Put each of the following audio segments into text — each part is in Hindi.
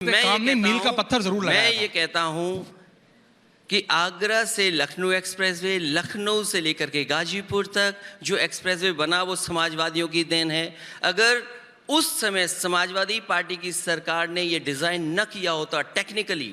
मील का पत्थर जरूर लगाया मैं ये कहता हूं कि आगरा से लखनऊ एक्सप्रेसवे, लखनऊ से लेकर के गाजीपुर तक जो एक्सप्रेसवे बना वो समाजवादियों की देन है। अगर उस समय समाजवादी पार्टी की सरकार ने ये डिज़ाइन न किया होता टेक्निकली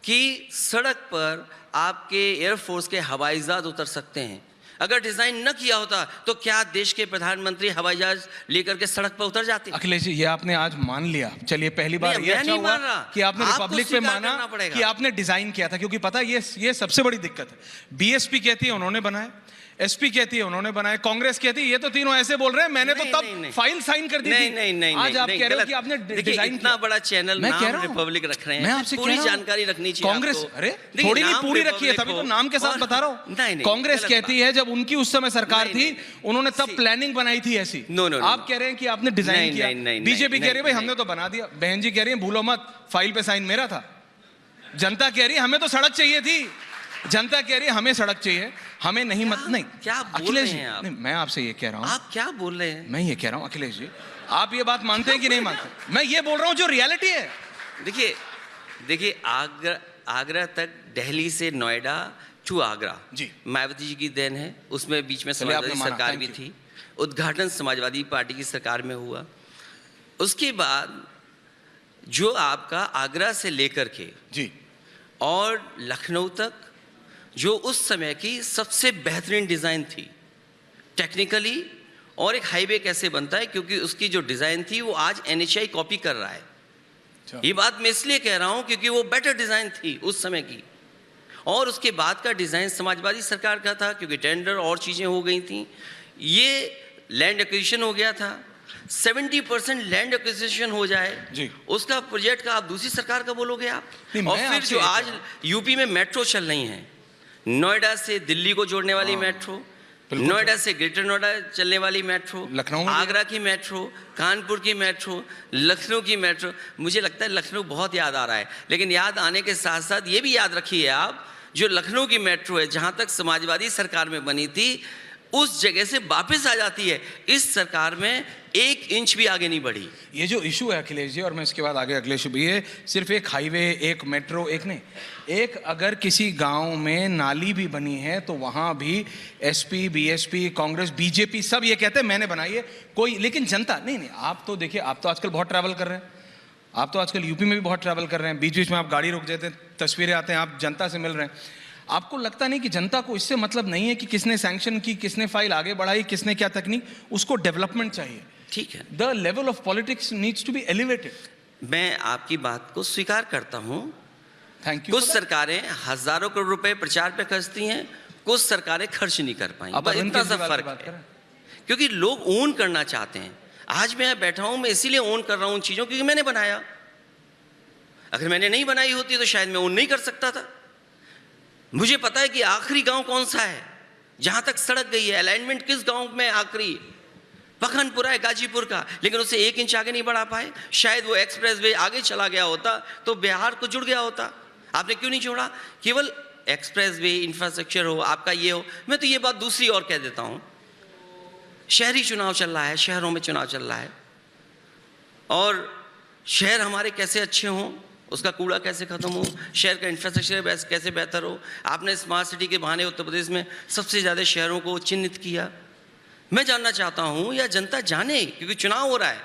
कि सड़क पर आपके एयरफोर्स के हवाई जहाज उतर सकते हैं, अगर डिजाइन न किया होता तो क्या देश के प्रधानमंत्री हवाई जहाज लेकर के सड़क पर उतर जाते? अखिलेश जी, ये आपने आज मान लिया। चलिए, पहली बार ये अच्छा हुआ कि आपने रिपब्लिक पे माना कि आपने डिजाइन किया था, क्योंकि पता है ये सबसे बड़ी दिक्कत है। बीएसपी कहती है उन्होंने बनाया, एसपी कहती है उन्होंने बनाया, कांग्रेस कहती है, ये तो तीनों ऐसे बोल रहे हैं मैंने तो तब फाइल साइन कर दी थी। नहीं, आज आप कह रहे हो कि आपने डिजाइन इतना बड़ा चैनल नाम रिपब्लिक रख रहे हैं, मैं आपसे पूरी जानकारी रखनी चाहिए कांग्रेस। अरे थोड़ी नहीं पूरी रखी है, तभी तो नाम के साथ बता रहा हूँ। कांग्रेस कहती है जब उनकी उस समय सरकार थी उन्होंने तब प्लानिंग बनाई थी ऐसी। आप कह रहे हैं कि आपने डिजाइन किया। बीजेपी कह रही है भाई हमने तो बना दिया। बहन जी कह रही है भूलो मत, फाइल पे साइन मेरा था। जनता कह रही है हमें तो सड़क चाहिए थी। जनता कह रही है हमें सड़क चाहिए, हमें नहीं मत नहीं। क्या अखिलेश जी, नहीं मैं आपसे ये कह रहा हूँ, आप क्या बोल रहे हैं? मैं ये कह रहा हूँ अखिलेश जी, आप ये बात मानते हैं कि नहीं मानते? मैं ये बोल रहा हूँ जो रियलिटी है। देखिए आगरा तक, दिल्ली से नोएडा टू आगरा जी मायावती जी की देन है। उसमें बीच में समाजवादी सरकार भी थी, उद्घाटन समाजवादी पार्टी की सरकार में हुआ। उसके बाद जो आपका आगरा से लेकर के जी और लखनऊ तक जो उस समय की सबसे बेहतरीन डिज़ाइन थी टेक्निकली, और एक हाईवे कैसे बनता है, क्योंकि उसकी जो डिज़ाइन थी वो आज एनएचआई कॉपी कर रहा है। ये बात मैं इसलिए कह रहा हूँ क्योंकि वो बेटर डिज़ाइन थी उस समय की, और उसके बाद का डिज़ाइन समाजवादी सरकार का था, क्योंकि टेंडर और चीज़ें हो गई थी। ये लैंड एक्विजिशन हो गया था, 70% लैंड एक्विजिशन हो जाए जी, उसका प्रोजेक्ट का आप दूसरी सरकार का बोलोगे आप। और फिर जो आज यूपी में मेट्रो चल रही है, नोएडा से दिल्ली को जोड़ने वाली मेट्रो, नोएडा से ग्रेटर नोएडा चलने वाली मेट्रो, लखनऊ आगरा की मेट्रो, कानपुर की मेट्रो, लखनऊ की मेट्रो। मुझे लगता है लखनऊ बहुत याद आ रहा है, लेकिन याद आने के साथ साथ ये भी याद रखिए आप, जो लखनऊ की मेट्रो है जहाँ तक समाजवादी सरकार में बनी थी उस जगह से वापस आ जाती है। इस सरकार में 1 इंच भी आगे नहीं बढ़ी। ये जो इशू है अखिलेश जी, और मैं इसके बाद आगे अगले इशू भी है, सिर्फ एक हाईवे, एक मेट्रो, एक नहीं, एक अगर किसी गांव में नाली भी बनी है तो वहां भी एसपी, बीएसपी, कांग्रेस, बीजेपी सब ये कहते हैं मैंने बनाई है कोई, लेकिन जनता नहीं। आप तो देखिए, आप तो आजकल बहुत ट्रैवल कर रहे हैं, आप तो आजकल यूपी में भी बहुत ट्रैवल कर रहे हैं, बीच बीच में आप गाड़ी रोक देते हैं, तस्वीरें आते हैं, आप जनता से मिल रहे हैं। आपको लगता नहीं कि जनता को इससे मतलब नहीं है कि किसने सैंक्शन की, किसने फाइल आगे बढ़ाई, किसने क्या तकनीक, उसको डेवलपमेंट चाहिए। ठीक है, the level of politics needs to be elevated. मैं आपकी बात को स्वीकार करता हूं। Thank you. कुछ सरकारें हजारों करोड़ रुपए प्रचार पे खर्चती हैं, कुछ सरकारें खर्च नहीं कर पाई। अब इतना सा फर्क है, क्योंकि लोग ओन करना चाहते हैं। आज मैं बैठा हूं, मैं इसीलिए ओन कर रहा हूं चीजों क्योंकि मैंने बनाया। अगर मैंने नहीं बनाई होती तो शायद मैं ओन नहीं कर सकता था। मुझे पता है कि आखिरी गांव कौन सा है जहां तक सड़क गई है, अलाइनमेंट किस गांव में आखिरी पखनपुरा है गाजीपुर का, लेकिन उसे 1 इंच आगे नहीं बढ़ा पाए। शायद वो एक्सप्रेसवे आगे चला गया होता तो बिहार को जुड़ गया होता। आपने क्यों नहीं छोड़ा? केवल एक्सप्रेसवे इंफ्रास्ट्रक्चर हो, आपका ये हो। मैं तो ये बात दूसरी और कह देता हूं, शहरी चुनाव चल रहा है, शहरों में चुनाव चल रहा है, और शहर हमारे कैसे अच्छे हों, उसका कूड़ा कैसे खत्म हो, शहर का इंफ्रास्ट्रक्चर कैसे बेहतर हो। आपने स्मार्ट सिटी के बहाने उत्तर प्रदेश में सबसे ज़्यादा शहरों को चिन्हित किया। मैं जानना चाहता हूं, या जनता जाने, क्योंकि चुनाव हो रहा है,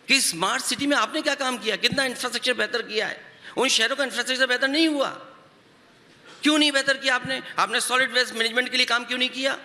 कि स्मार्ट सिटी में आपने क्या काम किया, कितना इंफ्रास्ट्रक्चर बेहतर किया है। उन शहरों का इंफ्रास्ट्रक्चर बेहतर नहीं हुआ, क्यों नहीं बेहतर किया आपने? आपने सॉलिड वेस्ट मैनेजमेंट के लिए काम क्यों नहीं किया?